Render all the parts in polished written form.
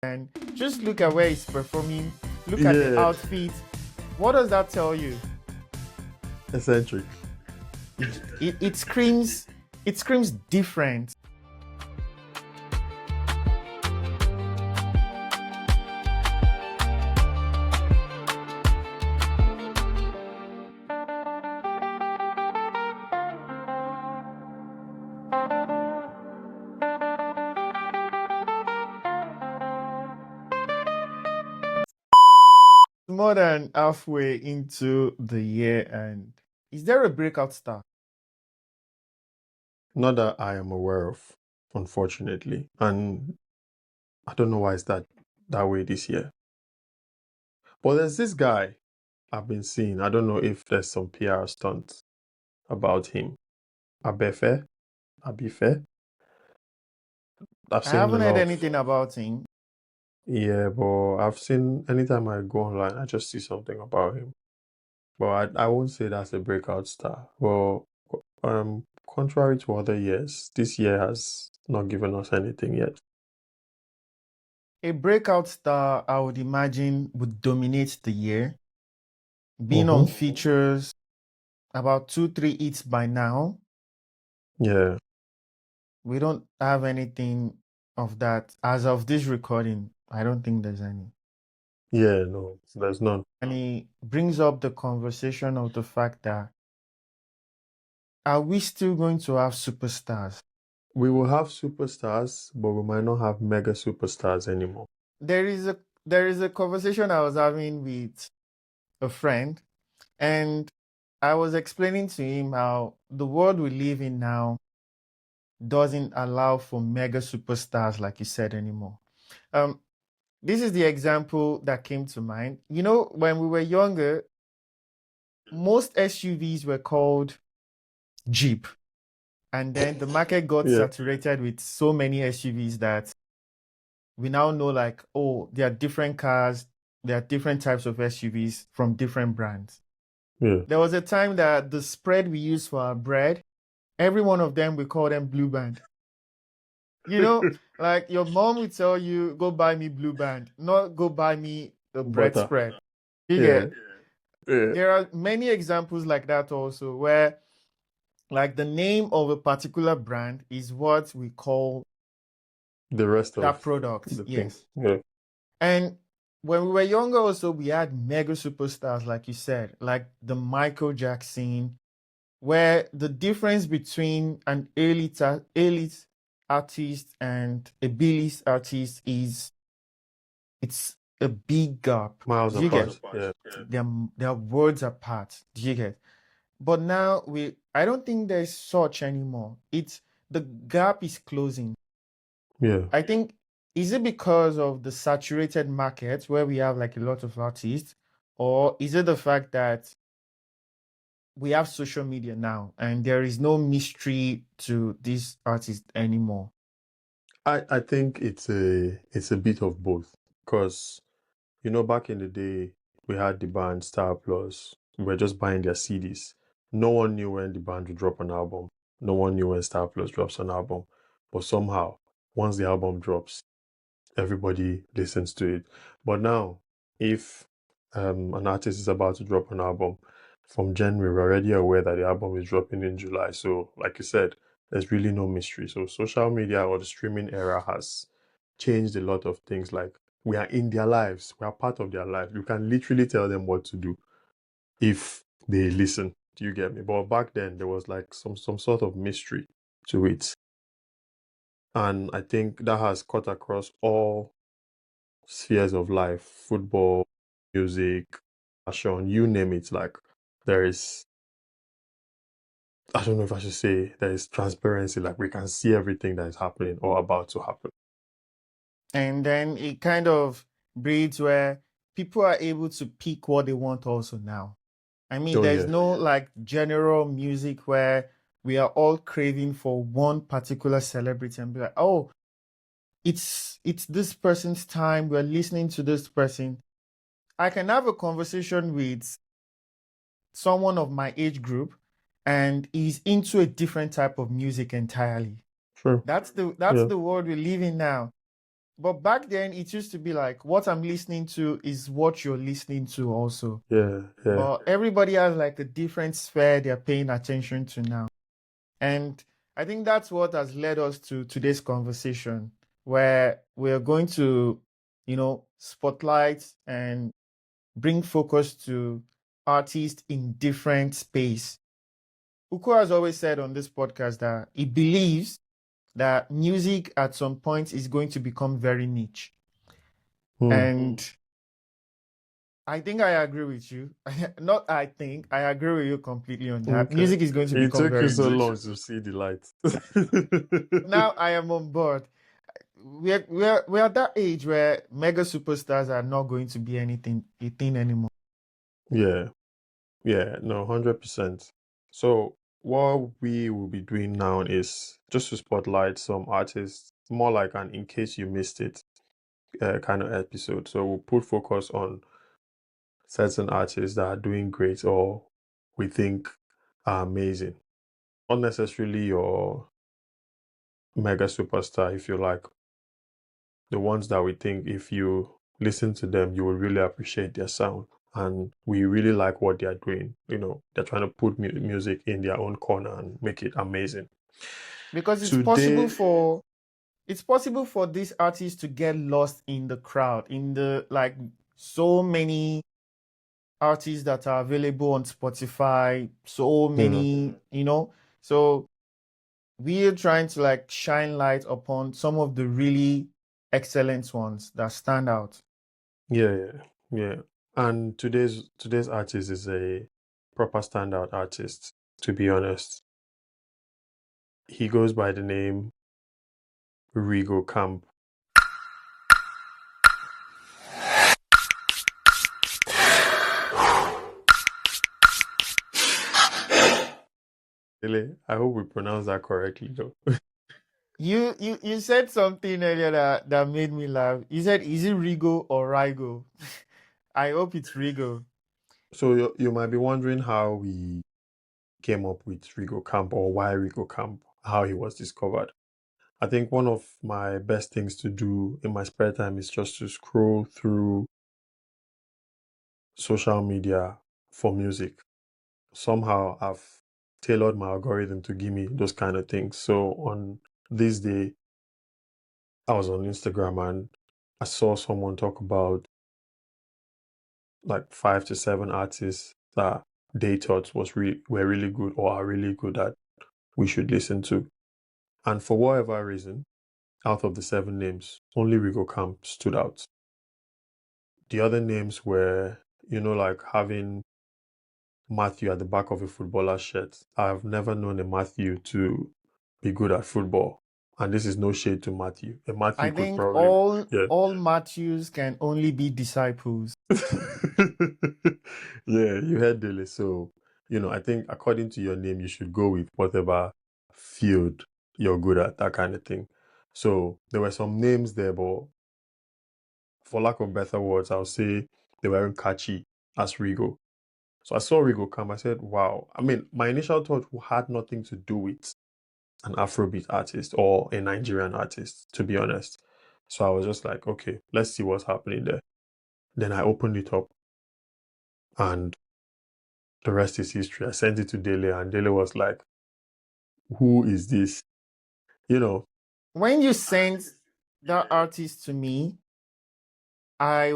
And just look at where he's performing. Look at the Yeah, outfit. What does that tell you? eccentric. It screams. It screams different. More than halfway into the year, and is there a breakout star? Not that I am aware of, unfortunately. And I don't know why it's that way this year. But there's this guy I've been seeing. I don't know if there's some PR stunt about him. Abefe? Abife? I've I seen a haven't heard lot of, anything about him. yeah, but I've seen anytime I go online, I just see something about him. But I won't say that's a breakout star. Well, contrary to other years, this year has not given us anything yet. A breakout star, I would imagine, would dominate the year, being on Mm-hmm. features, about 2, 3 hits by now. Yeah, We don't have anything of that as of this recording. I don't think there's any. yeah, no, there's none. And it brings up the conversation of the fact that are we still going to have superstars? We will have superstars, but we might not have mega superstars anymore. There is a conversation I was having with a friend, and I was explaining to him how the world we live in now doesn't allow for mega superstars like you said anymore. Um, this is the example that came to mind. You know, when we were younger, most SUVs were called Jeep. And then the market got Yeah, saturated with so many SUVs that we now know, like, oh, there are different cars, there are different types of SUVs from different brands. yeah. There was a time that the spread we use for our bread, every one of them, we call them Blue Band. You know, like your mom would tell you, go buy me Blue Band, not go buy me the bread Butter. spread. You Yeah, get? yeah. There are many examples like that also, where like the name of a particular brand is what we call The rest that of product. the thing. Yes. Yeah, And when we were younger, also, we had mega superstars, like you said, like the Michael Jackson, where the difference between an elite artist and a B-list artist is it's a big gap. miles Do you get? apart. Yeah, They're words apart. Do you get? But now I don't think there's such anymore. It's the gap is closing. yeah. I think, is it because of the saturated market where we have like a lot of artists, or is it the fact that we have social media now and there is no mystery to these artists anymore? I think it's a bit of both. Because, back in the day, we had the band Star Plus. We were just buying their CDs. No one knew when the band would drop an album. No one knew when Star Plus drops an album. But somehow, once the album drops, everybody listens to it. But now, if an artist is about to drop an album from January, we're already aware that the album is dropping in July. So, like you said, there's really no mystery. So, social media or the streaming era has changed a lot of things. Like, we are in their lives, we are part of their life. You can literally tell them what to do if they listen. Do you get me? But back then, there was like some sort of mystery to it. And I think that has cut across all spheres of life: football, music, fashion, you name it. Like, there is, I don't know if I should say, there is transparency. Like, we can see everything that is happening or about to happen. And then it kind of breeds where people are able to pick what they want also now. I mean, Oh, there's yeah. no like general music where we are all craving for one particular celebrity and be like, oh, it's this person's time. We're listening to this person. I can have a conversation with someone of my age group and he's into a different type of music entirely. Sure. That's Yeah. the world we live in now. But back then, it used to be like what I'm listening to is what you're listening to also. Yeah, yeah. But everybody has like a different sphere they're paying attention to now. And I think that's what has led us to today's conversation, where we're going to, spotlight and bring focus to artists in different space. Uko has always said on this podcast that he believes that music at some point is going to become very niche. Hmm. And I think I agree with you. Not I think, I agree with you completely on that. Okay. Music is going to It become took you very so niche. long to see the light. Now I am on board. We're at that age where mega superstars are not going to be anything a thing anymore. Yeah, yeah, no, 100%. So what we will be doing now is just to spotlight some artists, more like an in case you missed it kind of episode. So we'll put focus on certain artists that are doing great or we think are amazing. Not necessarily your mega superstar, if you like. The ones that we think if you listen to them, you will really appreciate their sound. And we really like what they are doing. They're trying to put music in their own corner and make it amazing. Because Today, it's possible for these artists to get lost in the crowd, in the like so many artists that are available on Spotify, so yeah, many, So we're trying to like shine light upon some of the really excellent ones that stand out. yeah, yeah, yeah. And today's artist is a proper standout artist, to be honest. He goes by the name Rigo Kamp. Really, I hope we pronounce that correctly though. You said something earlier that made me laugh. You said, is it Rigo or Rigo? I hope it's Rigo. So you might be wondering how we came up with Rigo Kamp or why Rigo Kamp, how he was discovered. I think one of my best things to do in my spare time is just to scroll through social media for music. Somehow I've tailored my algorithm to give me those kind of things. So on this day, I was on Instagram and I saw someone talk about like 5 to 7 artists that they thought were really good or are really good that we should listen to. And for whatever reason, out of the 7 names, only Rigo Camp stood out. The other names were, like having Matthew at the back of a footballer's shirt. I've never known a Matthew to be good at football. And this is no shade to Matthew. A Matthew I could think probably, yeah. all Matthews can only be disciples. Yeah, you heard Dele. So, I think according to your name, you should go with whatever field you're good at, that kind of thing. So there were some names there, but for lack of better words, I'll say they weren't catchy as Rigo. So I saw Rigo come. I said, wow. I mean, my initial thought had nothing to do with an Afrobeat artist or a Nigerian artist, to be honest. So I was just like, okay, let's see what's happening there. Then I opened it up and the rest is history. I sent it to Dele and Dele was like, who is this? You know, When you sent that artist to me, I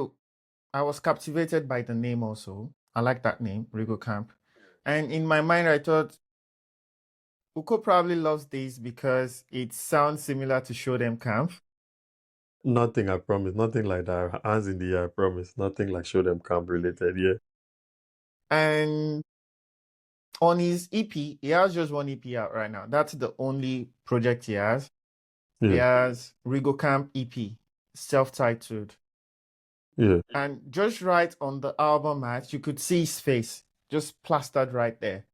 I was captivated by the name also. I like that name, Rigo Camp. And in my mind, I thought Uko probably loves this because it sounds similar to Show Them Camp. nothing, I promise. Nothing like that. Hands in the air, I promise. Nothing like show them camp related. Yeah. And on his EP, he has just one EP out right now. That's the only project he has. He Yeah. has Rigo Camp EP, self-titled. Yeah. And just right on the album art, you could see his face just plastered right there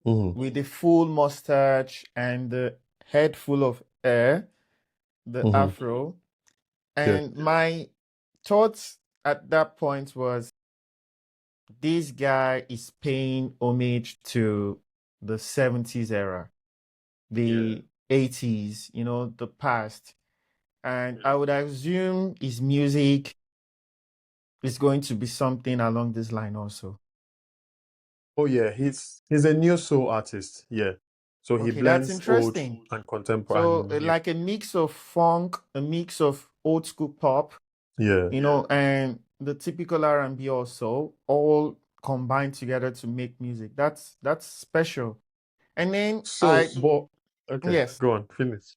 Mm-hmm. with the full mustache and the head full of hair, the Mm-hmm. afro. Yeah. And my thoughts at that point was this guy is paying homage to the 70s era, the 80s, the past. And I would assume his music is going to be something along this line also. Oh yeah, he's a new soul artist. Yeah. So he Okay, that's blends old interesting. and contemporary So, and new. like a mix of funk, a mix of old school pop, Yeah. and the typical R&B also, all combined together to make music. That's special. And then So, but okay, yes, go on, finish.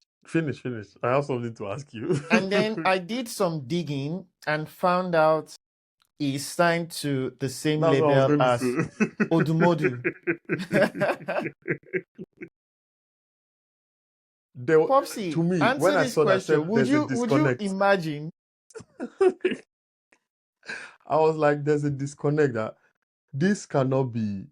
I have something to ask you. and then I did some digging and found out he's signed to the same That's what I was label going to as Odumodu. say. There, to Popsy, me, when answer I this saw that, I question. said Would there's a you disconnect. imagine? I was like, there's a disconnect that this cannot be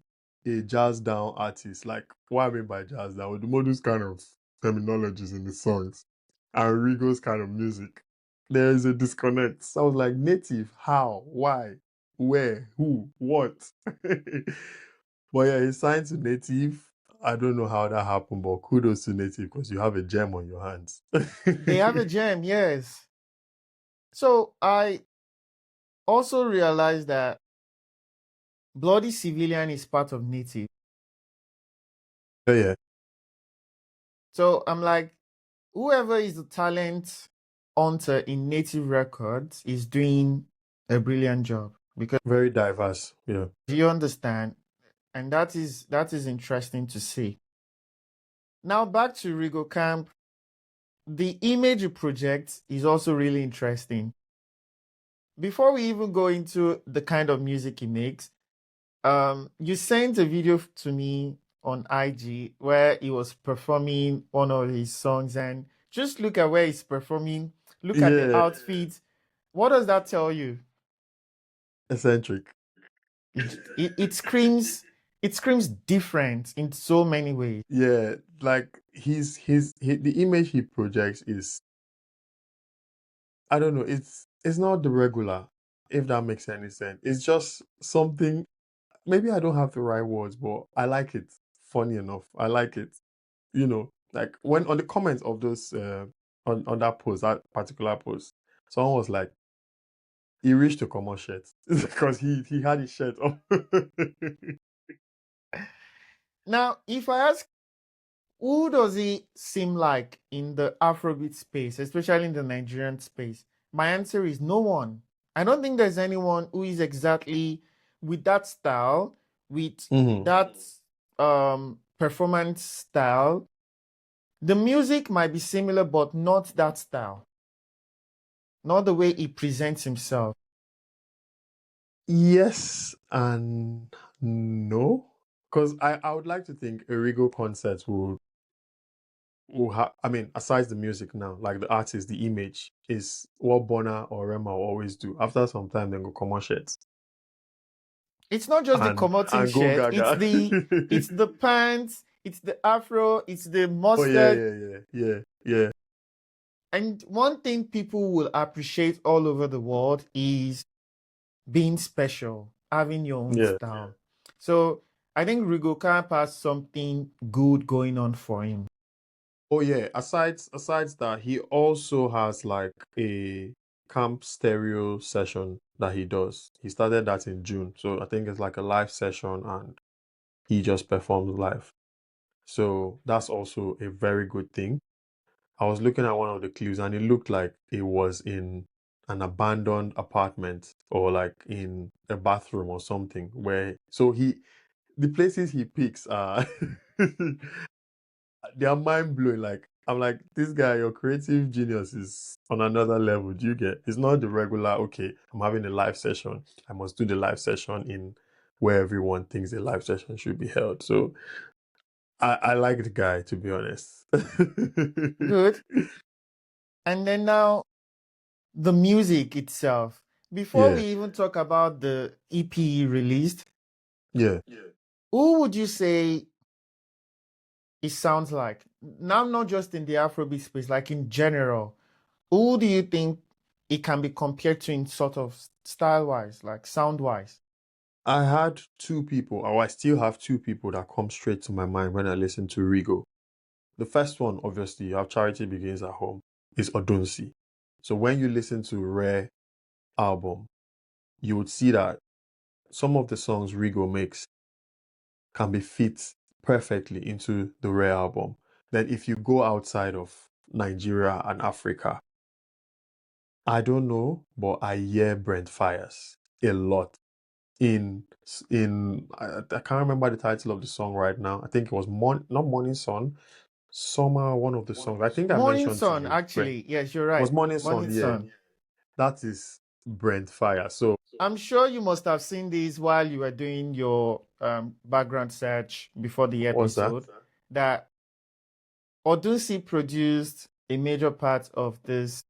a jazz down artist. Like, what I mean by jazz down, with the modus kind of terminologies in the songs and Rigo's kind of music, there is a disconnect. So I was like, native, how, why, where, who, what? But yeah, he signed to native. I don't know how that happened, but kudos to native because you have a gem on your hands. They have a gem, yes. So I also realized that Bloody Civilian is part of Native. Oh, yeah, So I'm like, whoever is the talent hunter in Native Records is doing a brilliant job because very diverse. Yeah. you understand, and that is interesting to see. Now back to Rigo Camp. The image you project is also really interesting. Before we even go into the kind of music he makes, you sent a video to me on IG where he was performing one of his songs, and just look at where he's performing, look at the Yeah, outfit. What does that tell you? eccentric. It screams different in so many ways. Yeah, like the image he projects is, I don't know, it's not the regular, if that makes any sense. It's just something, maybe I don't have the right words, but I like it. Funny enough, I like it. Like when on the comments of those on that post, that particular post, someone was like, he reached to come on shirt because he had his shirt on. Now, if I ask, who does he seem like in the Afrobeat space, especially in the Nigerian space? My answer is no one. I don't think there's anyone who is exactly with that style, with Hmm. that performance style. The music might be similar, but not that style, not the way he presents himself. Yes and no, because I would like to think Erigo concerts will have. I mean, aside the music now, like the artist, the image is what Bona or Rema will always do. After some time, then go commercial shirts It's not just the commuting and go shirt, it's gaga. the pants, it's the afro, it's the Oh yeah, mustard. yeah. And one thing people will appreciate all over the world is being special, having your own Yeah. style. So I think Rigo Camp has something good going on for him. Oh yeah. Aside that, he also has like a camp stereo session that he does. He started that in June, so I think it's like a live session, and he just performs live. So that's also a very good thing. I was looking at one of the clips and it looked like it was in an abandoned apartment or like in a bathroom or something where so the places he picks are they are mind blowing. Like I'm like, this guy, your creative genius is on another level. Do you get? It's not the regular, okay, I'm having a live session. I must do the live session in where everyone thinks a live session should be held. So I like the guy, to be honest. Good. And then now the music itself. Before we Yeah, even talk about the EP released, yeah. who would you say it sounds like? Now, not just in the Afrobeat space, like in general. Who do you think it can be compared to in sort of style wise, like sound wise? I had two people, or I still have two people that come straight to my mind when I listen to Rigo. The first one, obviously, you have Charity Begins at Home, is Odunsi. So when you listen to Rare album, you would see that some of the songs Rigo makes can be fit perfectly into the Rare album. Then if you go outside of Nigeria and Africa, I don't know, but I hear Brent Fires a lot I can't remember the title of the song right now. I think it was not Morning Sun, Summer, one of the songs. I think I Morning mentioned to Sun, you, Brent. actually. Yes, you're It was right. Morning Sun, Morning yeah. Sun. That is Brent Fire. So I'm sure you must have seen these while you were doing your background search before the what's that? episode. That Odunsi produced a major part of this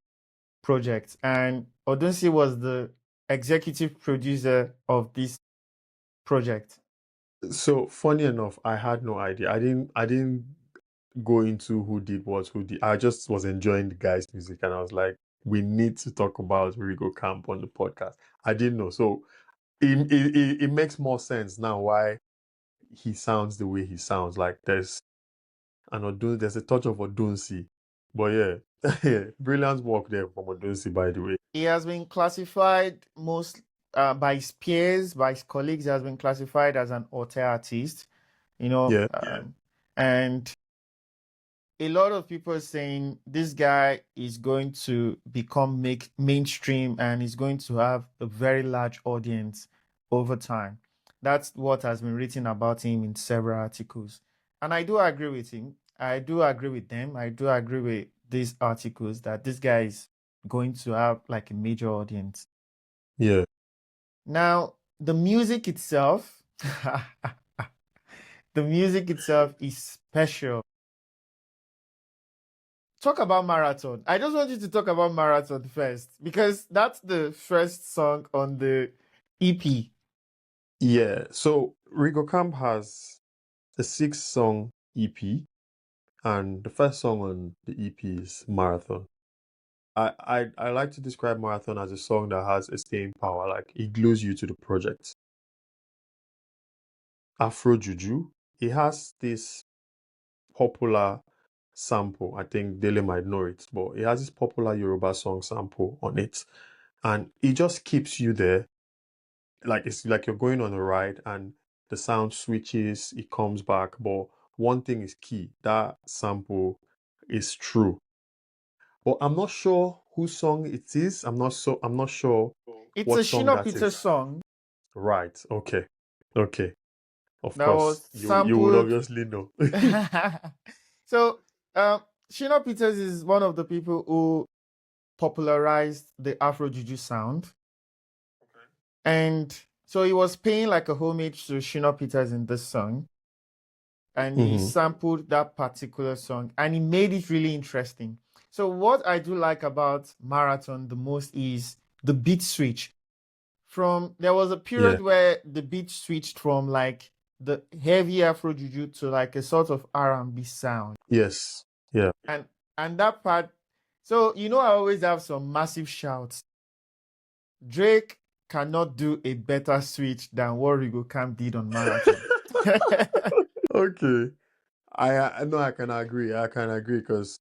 project, and Odunsi was the executive producer of this project. So funny enough, I had no idea. I didn't go into who did. I just was enjoying the guy's music and I was like, we need to talk about Rigo Camp on the podcast. I didn't know. So it makes more sense now why he sounds the way he sounds. Like there's a touch of Odunsi. But yeah, brilliant work there from Odunsi, by the way. He has been classified by his peers, by his colleagues, he has been classified as an auteur artist, you know, Yeah. and a lot of people are saying this guy is going to become mainstream and is going to have a very large audience over time. That's what has been written about him in several articles. And I do agree with him. I do agree with them. I do agree with these articles that this guy is going to have like a major audience. Yeah. Now, the music itself, the music itself is special. Talk about Marathon. I just want you to talk about Marathon first because that's the first song on the EP. Yeah. So Rigo Camp has a 6-song EP, and the first song on the EP is Marathon. I like to describe Marathon as a song that has a staying power, like it glues you to the project. Afro Juju, it has this popular sample. I think Dele might know it, but it has this popular Yoruba song sample on it. And it just keeps you there. Like it's like you're going on a ride and the sound switches, it comes back. But one thing is key, that sample is true. But I'm not sure whose song it is. I'm not sure It's a what song Shino that Peter is. song Right. Okay. Okay. Of that was course. You would sampled. obviously know. So, Shino Peters is one of the people who popularized the Afro Juju sound. And so he was paying like a homage to Shino Peters in this song. And he Mhm. sampled that particular song and he made it really interesting. So what I do like about Marathon the most is the beat switch. There was a period Yeah. where the beat switched from like the heavy Afro Juju to like a sort of R&B sound. Yes. Yeah. And that part, so I always have some massive shouts. Drake cannot do a better switch than what Rigo Kamp did on Marathon. Okay. I know I can agree. I can agree because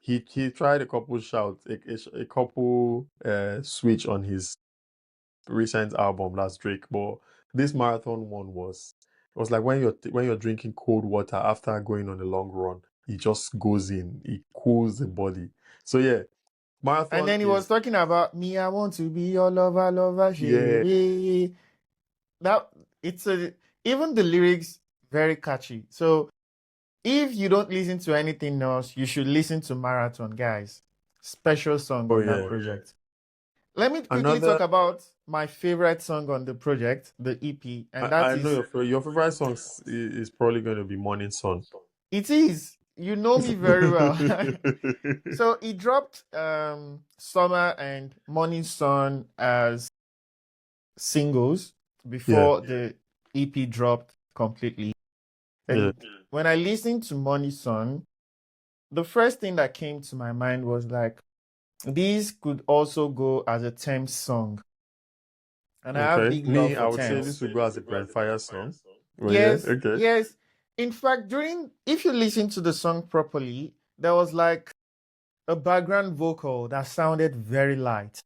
he tried a couple shouts, a couple switch on his recent album, that's Drake. But this Marathon one it was like when you're drinking cold water after going on a long run. It just goes in. It cools the body. So yeah, And Marathon then he was is talking about me, I want to be your lover, lover, yeah. shady. That it's a even the lyrics very catchy. So if you don't listen to anything else, you should listen to Marathon, guys. Special song Oh on that yeah. project. Let me quickly Another talk about my favorite song on the project, the EP, and that I know is your favorite song is probably going to be Morning Sun. it is. You know me very well. So he dropped Summer and Morning Sun as singles Yeah. before the EP dropped completely. Yeah. And when I listened to Morning Sun, the first thing that came to my mind was like, these could also go as a Thames song. And I have Okay. big love Me, I for would say this Thames. would go as a Brent Fire song. Oh yeah. Yes, Okay. yes. In fact, if you listen to the song properly, there was like a background vocal that sounded very light.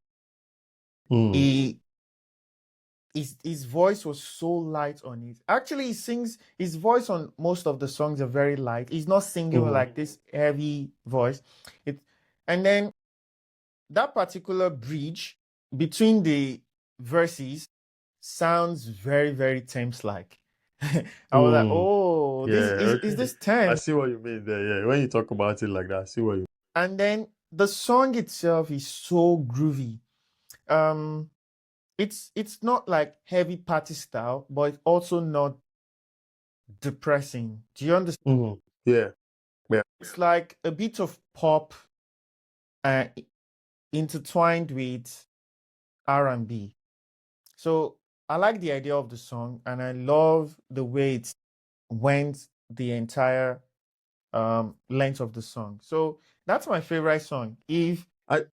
Mm, He his voice was so light on it. Actually, he sings his voice on most of the songs are very light. He's not singing with mhm. like this heavy voice. It and then that particular bridge between the verses sounds very, very Thames like. I was like, Mm. oh, Yeah, is okay. this I Thames? see what you mean there. Yeah, when you talk about it like that, I see what you And then the song itself is so groovy. Um, it's not like heavy party style, but it's also not depressing. Do you understand? mean. Yeah, yeah. It's like a bit of pop uh, intertwined with R&B. So I like the idea of the song, and I love the way it went the entire length of the song. So that's my favorite song. If I,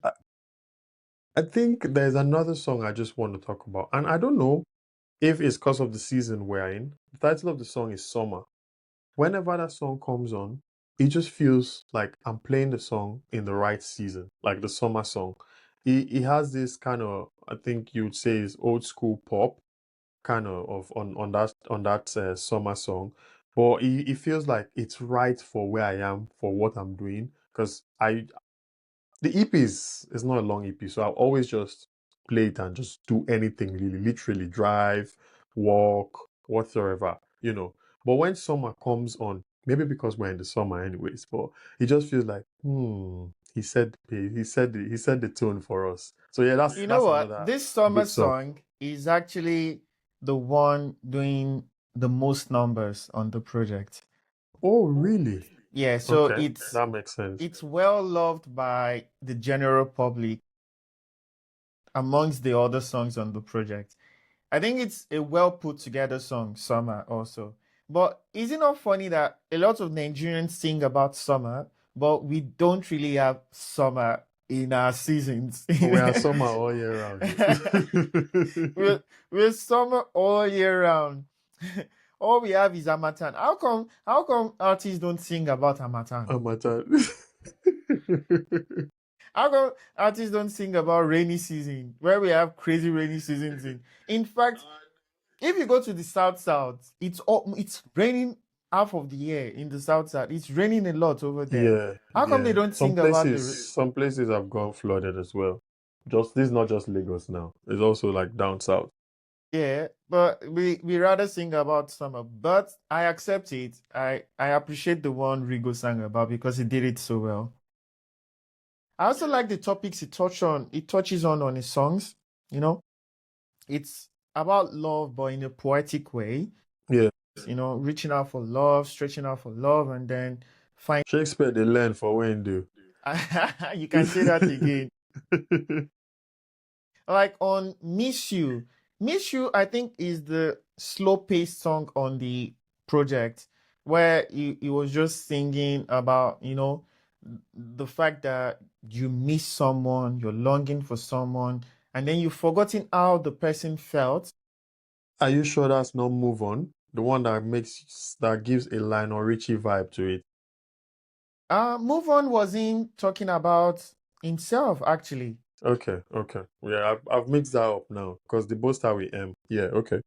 I I think there's another song I just want to talk about, and I don't know if it's because of the season we're in. The title of the song is Summer. Whenever that song comes on, it just feels like I'm playing the song in the right season, like the summer song. It has this kind of, I think you'd say, is old school pop kind of on that summer song, but it feels like it's right for where I am for what I'm doing because I the EP is not a long EP, so I'll always just play it and just do anything really, literally drive, walk, whatsoever, you know. But when summer comes on, maybe because we're in the summer anyways, but it just feels like, he said the tone for us. So yeah, that's you know that's what, another this summer good song. song is actually the one doing the most numbers on the project. Oh, really? Yeah, so Okay, that makes sense. it's well loved by the general public amongst the other songs on the project. I think it's a well put together song, Summer also. But is it not funny that a lot of Nigerians sing about summer, but we don't really have summer in our seasons? We are summer all year round. we're, we're summer all year round. All we have is Hamatan. How come artists don't sing about Hamatan? Oh my God. How come artists don't sing about rainy season where we have crazy rainy seasons in fact, if you go to the south, it's raining half of the year in the south. It's raining a lot over there. Yeah, How come they yeah. don't Some sing about places, the some places have gone flooded as well. Just this is not just Lagos now. It's also like down south. yeah, but we rather sing about summer. But I accept it. I appreciate the one Rigo sang about because he did it so well. I also like the topics he touches on his songs. You know, it's about love, but in a poetic way. Yeah. Reaching out for love, stretching out for love, and then find. Shakespeare they learn for when do. You can say that again. Like on Miss You. Miss You, I think, is the slow paced song on the project where he was just singing about, the fact that you miss someone, you're longing for someone, and then you've forgotten how the person felt. Are you sure that's not Move On? The one that gives a Lionel Richie vibe to it. Move On was in talking about himself, actually. Okay, okay. Yeah, I've mixed that up now because they both start with M. Yeah, okay.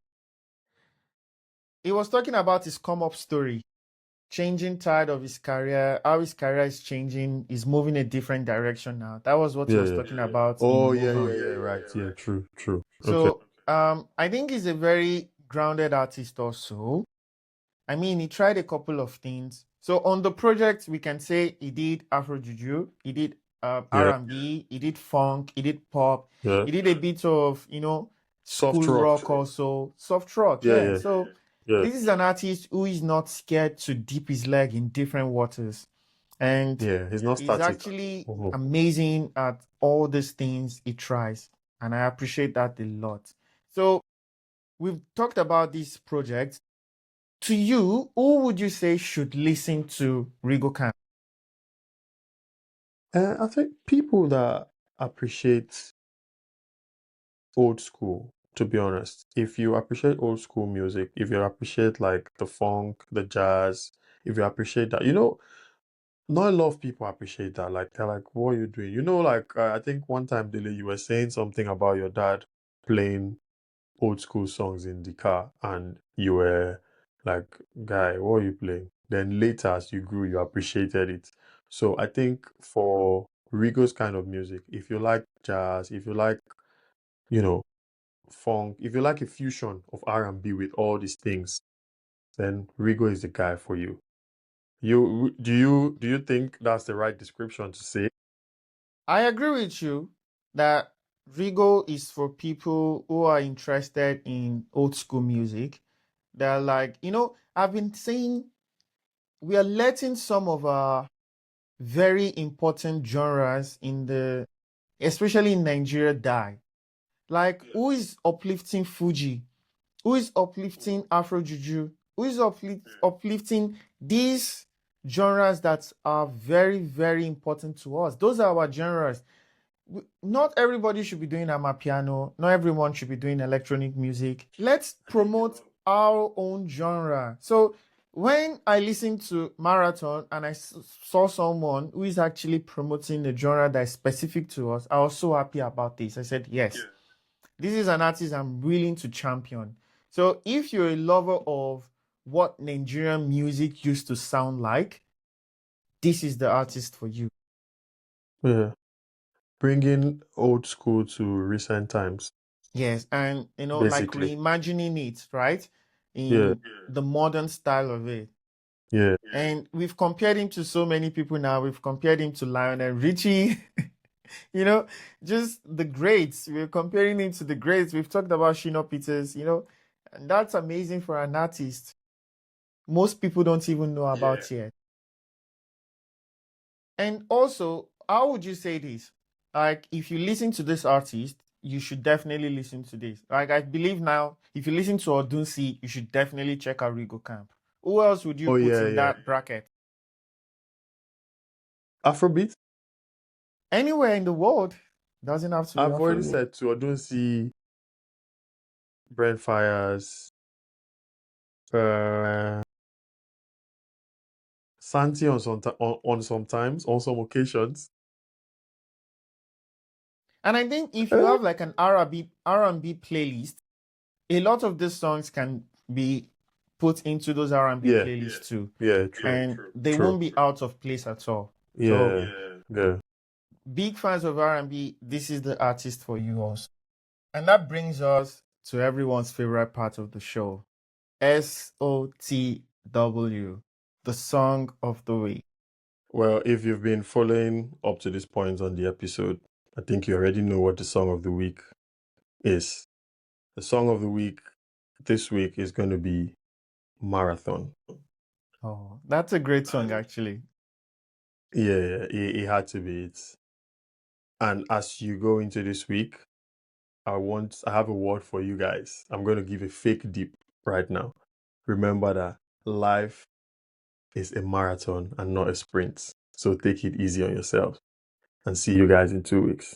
He was talking about his come up story, changing tide of his career, how his career is changing, is moving a different direction now. That was what he Yeah, was yeah. talking about in Oh, Move yeah, On. yeah, yeah. Right. Yeah, true, true. Okay. So I think he's a very grounded artist also. I mean, he tried a couple of things. So on the project, we can say he did Afro Juju, he did Yeah, R&B, he did funk, he did pop, yeah. he did a bit of, school Soft rock. rock also, soft rock, Yeah, yeah. yeah, So yeah. this is an artist who is not scared to dip his leg in different waters. And Yeah, he's not he's static. actually Mhm. amazing at all these things he tries. And I appreciate that a lot. So we've talked about this project. To you, who would you say should listen to Rigo Kamp? I think people that appreciate old school, to be honest, if you appreciate old school music, if you appreciate like the funk, the jazz, if you appreciate that, not a lot of people appreciate that. Like they're like, "What are you doing?" Like I think one time, Dele, you were saying something about your dad playing old school songs in the car, and you were like, "Guy, what are you playing?" Then later, as you grew, you appreciated it. So I think for Rigo's kind of music, if you like jazz, if you like, you know, funk, if you like a fusion of R&B with all these things, then Rigo is the guy for you. Do you think that's the right description to say? I agree with you that Rigo is for people who are interested in old school music. They're like, I've been saying we are letting some of our very important genres especially in Nigeria, die. Like, who is uplifting Fuji? Who is uplifting Afro Juju? Who is uplifting these genres that are very, very important to us? Those are our genres. Not everybody should be doing amapiano. Not everyone should be doing electronic music. Let's promote our own genre. So when I listened to Marathon and I saw someone who is actually promoting a genre that is specific to us, I was so happy about this. I said, yes, this is an artist I'm willing to champion. So if you're a lover of what Nigerian music used to sound like, this is the artist for you. Yeah. Bringing old school to recent times, Yes, and like basically. reimagining it, right? Yeah, In the modern style of it. yeah. And we've compared him to so many people now. We've compared him to Lionel Richie, you know, just the greats. We're comparing him to the greats. We've talked about Shino Peters, and that's amazing for an artist. Most people don't even know about yet. And also, how would you say this? Like, if you listen to this artist, you should definitely listen to this. Like, I believe now, if you listen to Odunsi, you should definitely check out Rigo Camp. Who else would you Oh put yeah, in yeah. that bracket? Afrobeat. Anywhere in the world. Doesn't have to be I've already Afrobeat. said to Odunsi, Brent Fires, uh, Santi on some occasions. And I think if you Uh, have like an R&B playlist, a lot of these songs can be put into those R&B yeah, playlists too. yeah, true, And they true. won't be out of place at all. So Yeah, yeah. big fans of R&B, this is the artist for you also. And that brings us to everyone's favorite part of the show, SOTW, the song of the week. Well, if you've been following up to this point on the episode, I think you already know what the song of the week is. The song of the week this week is going to be Marathon. Oh, that's a great song actually. Yeah, it had to be it. And as you go into this week, I have a word for you guys. I'm going to give a fake dip right now. Remember that life is a marathon and not a sprint. So take it easy on yourself and see you guys in 2 weeks.